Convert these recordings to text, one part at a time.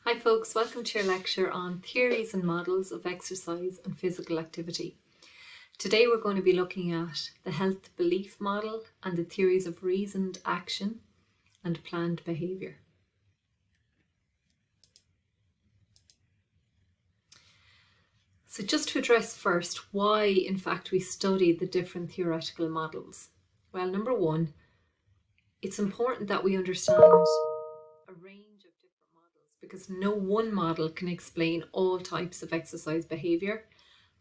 Hi folks, welcome to your lecture on theories and models of exercise and physical activity. Today we're going to be looking at the health belief model and the theories of reasoned action and planned behaviour. So just to address first why in fact we study the different theoretical models. Well, number one, it's important that we understand a range of different models because no one model can explain all types of exercise behaviour,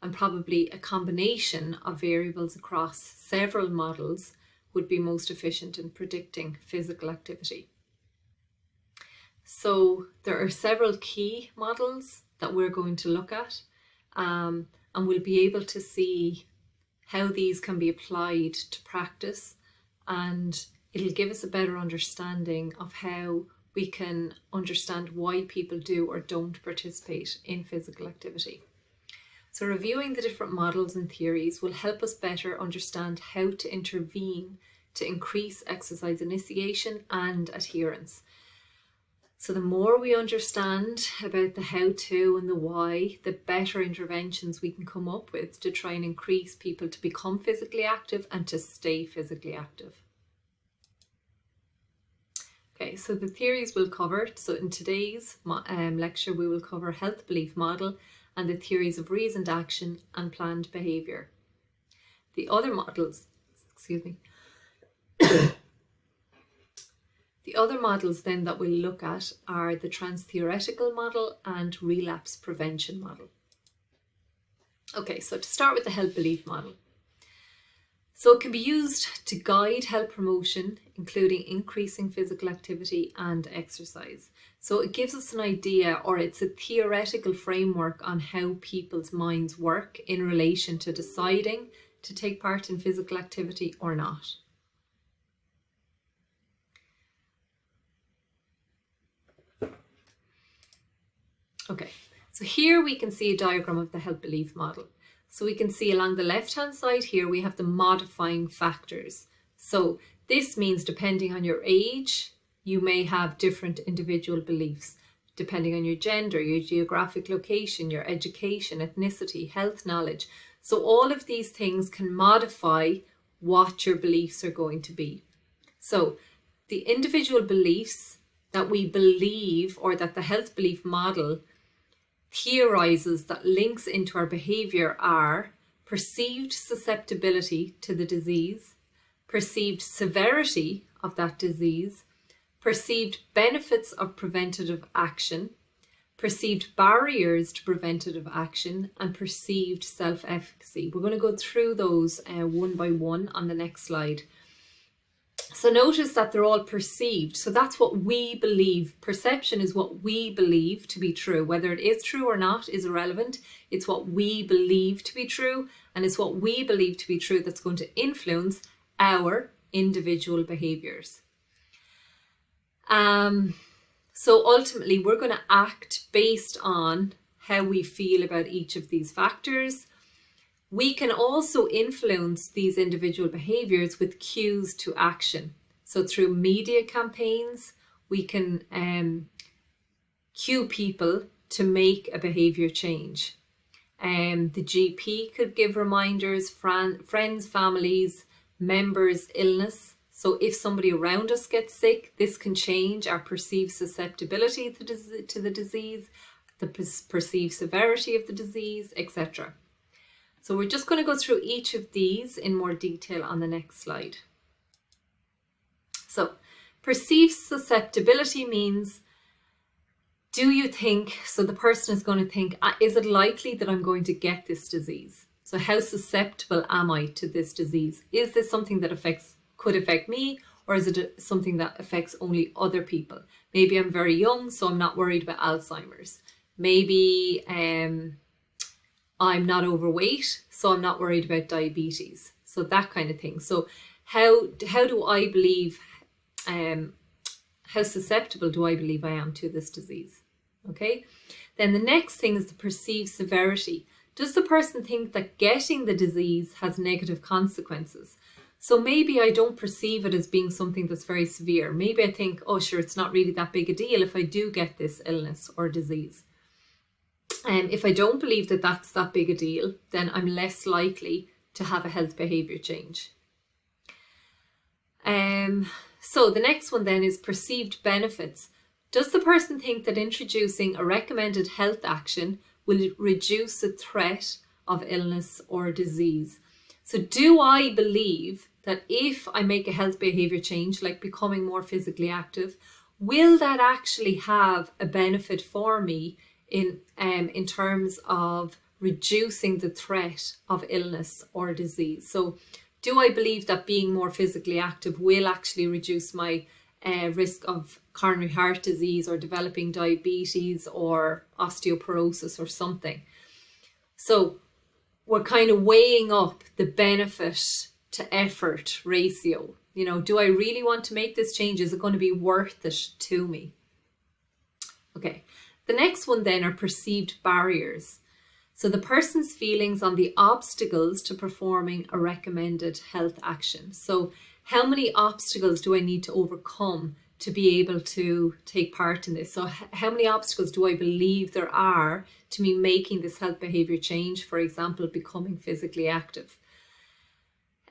and probably a combination of variables across several models would be most efficient in predicting physical activity. So there are several key models that we're going to look at, and we'll be able to see how these can be applied to practice, and it'll give us a better understanding of how we can understand why people do or don't participate in physical activity. So reviewing the different models and theories will help us better understand how to intervene to increase exercise initiation and adherence. So the more we understand about the how-to and the why, the better interventions we can come up with to try and increase people to become physically active and to stay physically active. Okay, so the theories we'll cover. So in today's lecture, we will cover health belief model and the theories of reasoned action and planned behaviour. The other models, The other models then that we'll look at are the trans-theoretical model and relapse prevention model. Okay, so to start with the health belief model. So it can be used to guide health promotion, including increasing physical activity and exercise. So it gives us an idea, or it's a theoretical framework on how people's minds work in relation to deciding to take part in physical activity or not. Okay, so here we can see a diagram of the health belief model. So we can see along the left-hand side here, we have the modifying factors. So this means depending on your age, you may have different individual beliefs, depending on your gender, your geographic location, your education, ethnicity, health knowledge. So all of these things can modify what your beliefs are going to be. So the individual beliefs that we believe, or that the health belief model theorizes that links into our behaviour, are perceived susceptibility to the disease, perceived severity of that disease, perceived benefits of preventative action, perceived barriers to preventative action, and perceived self-efficacy. We're going to go through those one by one on the next slide. So notice that they're all perceived. So that's what we believe. Perception is what we believe to be true. Whether it is true or not is irrelevant. It's what we believe to be true, and it's what we believe to be true that's going to influence our individual behaviours. So ultimately, we're going to act based on how we feel about each of these factors. We can also influence these individual behaviours with cues to action. So through media campaigns, we can cue people to make a behaviour change. The GP could give reminders, friends, families, members' illness. So if somebody around us gets sick, this can change our perceived susceptibility to the disease, the perceived severity of the disease, etc. So we're just going to go through each of these in more detail on the next slide. So perceived susceptibility means, do you think, so the person is going to think, is it likely that I'm going to get this disease? So how susceptible am I to this disease? Is this something that could affect me, or is it something that affects only other people? Maybe I'm very young, so I'm not worried about Alzheimer's. Maybe I'm not overweight, so I'm not worried about diabetes. So that kind of thing. So how do I believe, how susceptible do I believe I am to this disease? Okay. Then the next thing is the perceived severity. Does the person think that getting the disease has negative consequences? So maybe I don't perceive it as being something that's very severe. Maybe I think, oh, sure, it's not really that big a deal if I do get this illness or disease. And if I don't believe that that's that big a deal, then I'm less likely to have a health behavior change. So the next one then is perceived benefits. Does the person think that introducing a recommended health action will reduce the threat of illness or disease? So do I believe that if I make a health behavior change, like becoming more physically active, will that actually have a benefit for me in terms of reducing the threat of illness or disease? So do I believe that being more physically active will actually reduce my risk of coronary heart disease or developing diabetes or osteoporosis or something? So we're kind of weighing up the benefit to effort ratio. You know, do I really want to make this change? Is it going to be worth it to me? Okay, the next one then are perceived barriers. So the person's feelings on the obstacles to performing a recommended health action. So how many obstacles do I need to overcome to be able to take part in this? So how many obstacles do I believe there are to me making this health behavior change, for example, becoming physically active?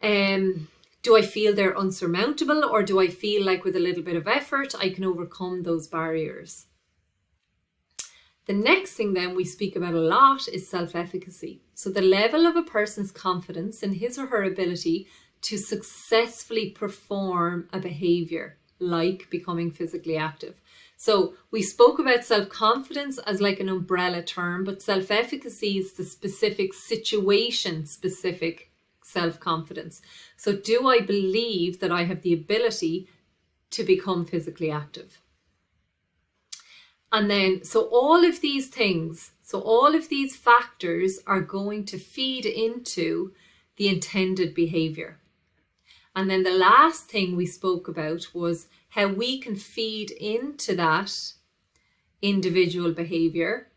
Do I feel they're unsurmountable, or do I feel like with a little bit of effort I can overcome those barriers? The next thing then we speak about a lot is self-efficacy. So the level of a person's confidence in his or her ability to successfully perform a behavior like becoming physically active. So we spoke about self-confidence as like an umbrella term, but self-efficacy is the specific situation-specific self-confidence. So do I believe that I have the ability to become physically active? And then, so all of these things, so all of these factors are going to feed into the intended behavior. And then the last thing we spoke about was how we can feed into that individual behavior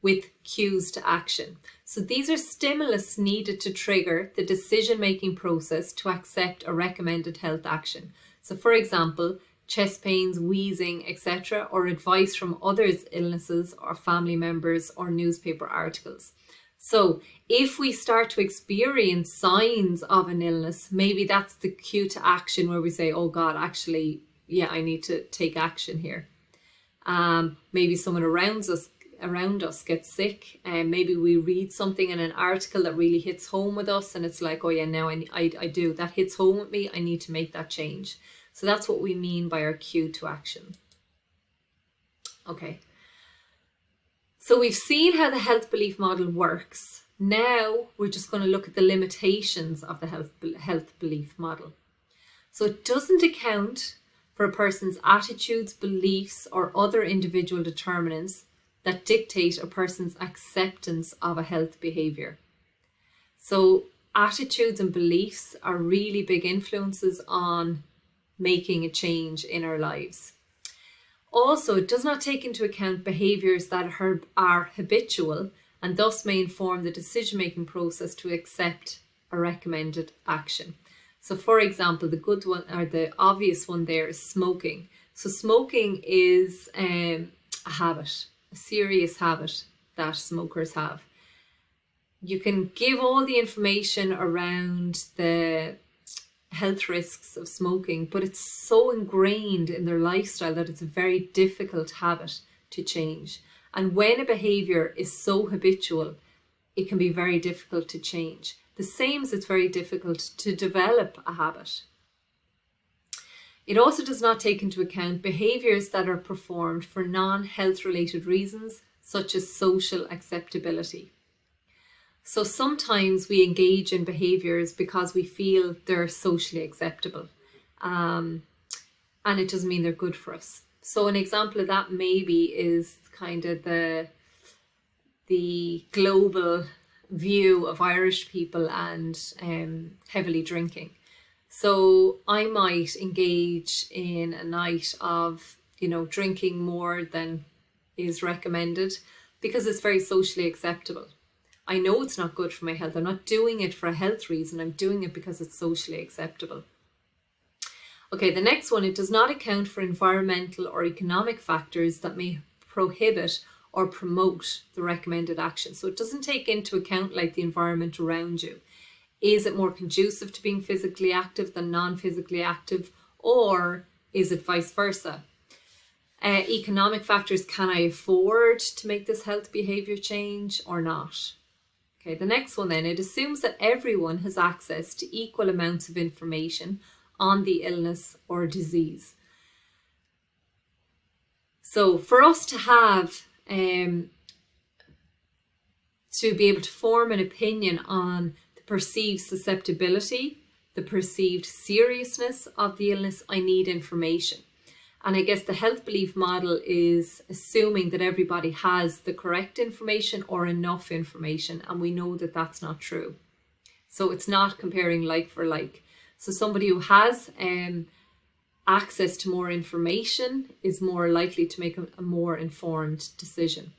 with cues to action. So these are stimulus needed to trigger the decision-making process to accept a recommended health action. So for example, chest pains, wheezing, etc., or advice from others' illnesses or family members or newspaper articles. So if we start to experience signs of an illness, maybe that's the cue to action where we say, oh God, actually, yeah, I need to take action here. Maybe someone around us gets sick, and maybe we read something in an article that really hits home with us, and it's like, oh yeah, now I do, that hits home with me, I need to make that change. So that's what we mean by our cue to action. Okay. So we've seen how the health belief model works. Now we're just going to look at the limitations of the health belief model. So it doesn't account for a person's attitudes, beliefs, or other individual determinants that dictate a person's acceptance of a health behavior. So attitudes and beliefs are really big influences on making a change in our lives. Also, it does not take into account behaviours that are habitual and thus may inform the decision-making process to accept a recommended action. So for example, the good one, or the obvious one there, is smoking. So smoking is a habit, a serious habit that smokers have. You can give all the information around the health risks of smoking, but it's so ingrained in their lifestyle that it's a very difficult habit to change. And when a behavior is so habitual, it can be very difficult to change. The same as it's very difficult to develop a habit. It also does not take into account behaviors that are performed for non-health related reasons, such as social acceptability. So sometimes we engage in behaviors because we feel they're socially acceptable, and it doesn't mean they're good for us. So an example of that maybe is kind of the global view of Irish people and heavily drinking. So I might engage in a night of, drinking more than is recommended because it's very socially acceptable. I know it's not good for my health. I'm not doing it for a health reason. I'm doing it because it's socially acceptable. Okay, the next one, it does not account for environmental or economic factors that may prohibit or promote the recommended action. So it doesn't take into account like the environment around you. Is it more conducive to being physically active than non-physically active, or is it vice versa? Economic factors, can I afford to make this health behaviour change or not? Okay, the next one then, it assumes that everyone has access to equal amounts of information on the illness or disease. So for us to have, to be able to form an opinion on the perceived susceptibility, the perceived seriousness of the illness, I need information. And I guess the health belief model is assuming that everybody has the correct information or enough information, and we know that that's not true. So it's not comparing like for like. So somebody who has access to more information is more likely to make a more informed decision.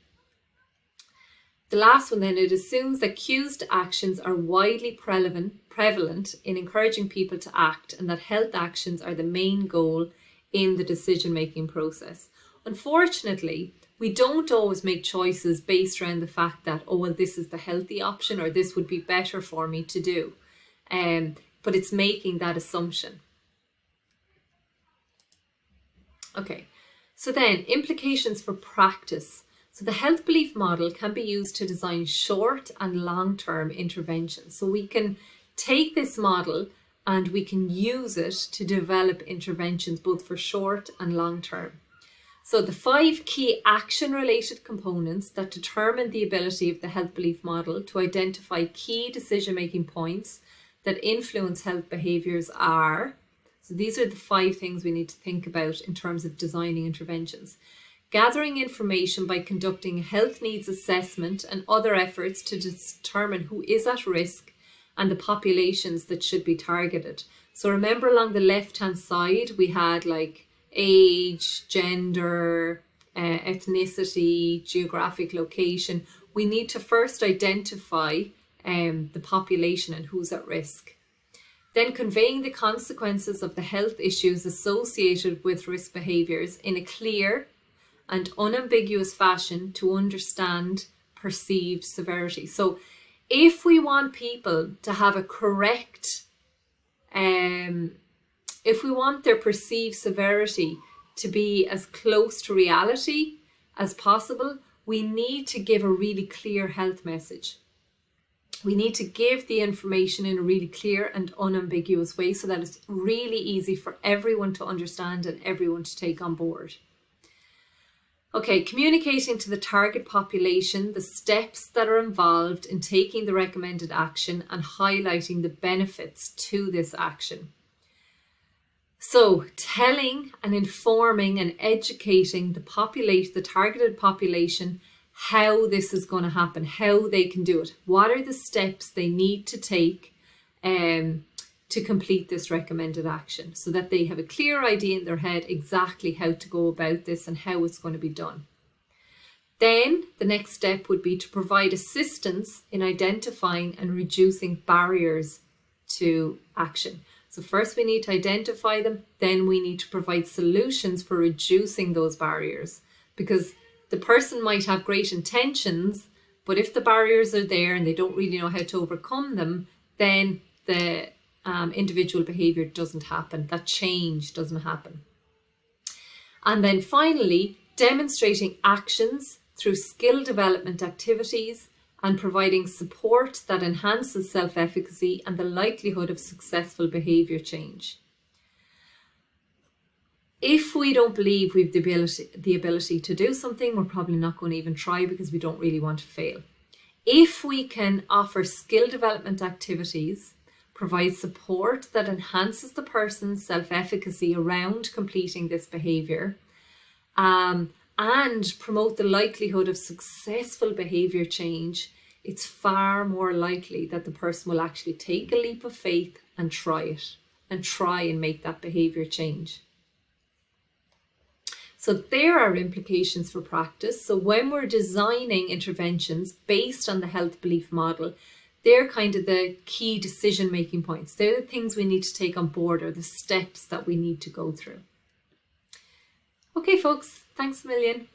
The last one then, it assumes that cues to actions are widely prevalent in encouraging people to act, and that health actions are the main goal in the decision-making process. Unfortunately, we don't always make choices based around the fact that, oh, well, this is the healthy option, or this would be better for me to do. But it's making that assumption. Okay, so then implications for practice. So the health belief model can be used to design short and long-term interventions. So we can take this model and we can use it to develop interventions both for short and long term. So the 5 key action-related components that determine the ability of the health belief model to identify key decision-making points that influence health behaviours are, so these are the 5 things we need to think about in terms of designing interventions. Gathering information by conducting a health needs assessment and other efforts to determine who is at risk and the populations that should be targeted. So remember, along the left-hand side, we had like age, gender, ethnicity, geographic location. We need to first identify the population and who's at risk. Then conveying the consequences of the health issues associated with risk behaviours in a clear and unambiguous fashion to understand perceived severity. So if we want people to have a correct, if we want their perceived severity to be as close to reality as possible, we need to give a really clear health message. We need to give the information in a really clear and unambiguous way so that it's really easy for everyone to understand and everyone to take on board. Okay, communicating to the target population the steps that are involved in taking the recommended action and highlighting the benefits to this action. So telling and informing and educating the targeted population how this is going to happen, how they can do it, what are the steps they need to take to complete this recommended action, so that they have a clear idea in their head exactly how to go about this and how it's going to be done. Then the next step would be to provide assistance in identifying and reducing barriers to action. So first we need to identify them, then we need to provide solutions for reducing those barriers, because the person might have great intentions, but if the barriers are there and they don't really know how to overcome them, then the individual behaviour doesn't happen, that change doesn't happen. And then finally, demonstrating actions through skill development activities and providing support that enhances self-efficacy and the likelihood of successful behaviour change. If we don't believe we've the ability to do something, we're probably not going to even try because we don't really want to fail. If we can offer skill development activities, provide support that enhances the person's self-efficacy around completing this behaviour, and promote the likelihood of successful behaviour change, it's far more likely that the person will actually take a leap of faith and try it, and try and make that behaviour change. So there are implications for practice. So when we're designing interventions based on the health belief model, they're kind of the key decision-making points. They're the things we need to take on board, or the steps that we need to go through. Okay, folks, thanks a million.